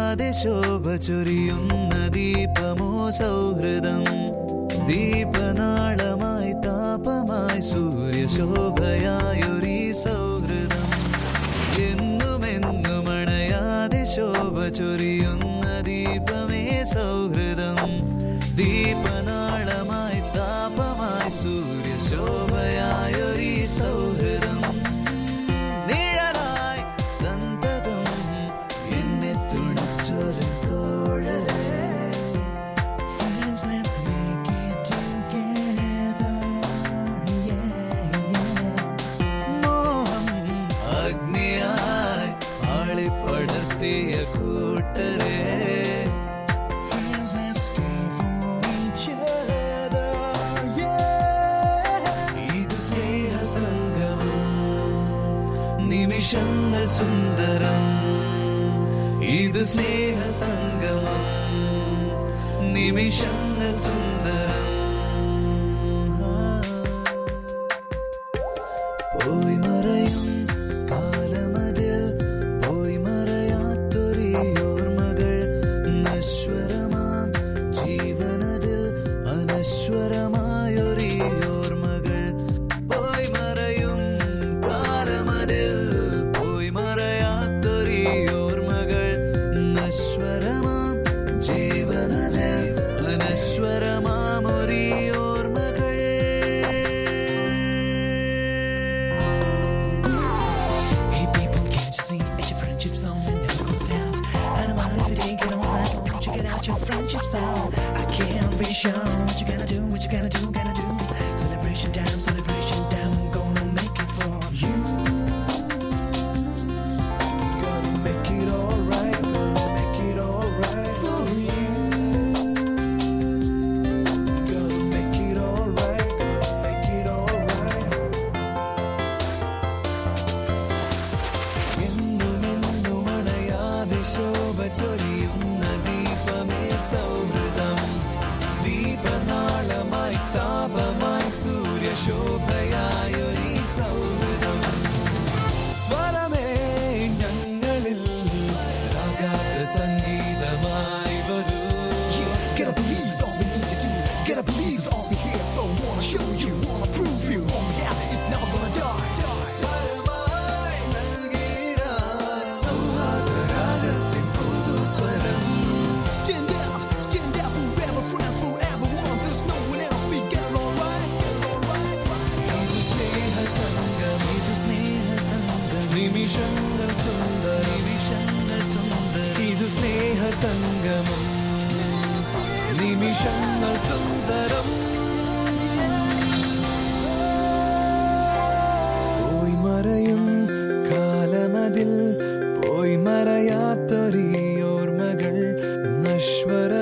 മറയാതെ ശോഭ ചൊരിയുന്ന ദീപമോ സൗഹൃദം. ദീപനാളമായി താപമായി സൂര്യശോഭയായൊരീ സൗഹൃദം. എന്നുമെന്നും അണയാതെ ശോഭ ചൊരിയുന്ന ദീപമേ സൗഹൃദം. ദീപനാളമായി താപമായി സൂര്യശോഭയായൊരീ സൗഹൃദം. നിഴലായി സന്തതം എന്നെ തുണച്ചൊരു തോഴരേ. മോഹം അഗ്നിയായി ആളിപ്പടർത്തിയ കൂട്ടരേ. നിമിഷങ്ങൾ സുന്ദരം. ഇത് സ്നേഹസംഗമം. നിമിഷങ്ങൾ സുന്ദരം. പോയി മറയും കാലമതിൽ പോയി മറയാത്തൊരീ ഓർമ്മകൾ. നശ്വരമാം ജീവനതിൽ അനശ്വരമായൊരീ ഓർമ്മകൾ. പോയി മറയും കാലമതിൽ പോയി മറയാത്തൊരീ ഓർമ്മകൾ. നശ്വരമാം ജീവനതിൽ അനശ്വരമാമൊരീ ഓർമ്മകൾ. Hey people, can't you see it's your friendship song that never goes down? I don't mind if you take it all night long. Check it out, your friendship song. I can't be sure what you gonna do, what you gonna do, gonna do. Celebration time, gonna make it for you. Gonna make it alright, gonna make it alright for you. Gonna make it alright, gonna make it alright. എന്നുമെന്നും അണയാതെ ശോഭ ചൊരിയുന്ന ദീപമേ സൗഹൃദം. ദീപനാളമായി താപമായി സൂര്യശോഭയായൊരീ സൗഹൃദം. സ്വരമേ ഞങ്ങളിൽ രാഗാത സംഗീതമായി വരൂ. Gotta believe all we need to do. Gotta believe all we here for. Wanna show you, wanna prove you. All we have is never gonna die. പരമായി നൽകിയ സൗഹാർദ്ദരാഗത്തിൻ പുതുസ്വരം. Stand out forever, friends forever. One, there's no one else. We get it all right. ഇത് സ്നേഹസംഗം. ഇത് സ്നേഹസംഗം. നിമിഷങ്ങൾ സുന്ദരം. നിമിഷങ്ങൾ സുന്ദരം. ഇത് സ്നേഹസംഗമം. നിമിഷങ്ങൾ സുന്ദരം. പോയി മറയും കാലമതിൽ പോയി മറയാത്തൊരീ ഓർമ്മകൾ. നശ്വര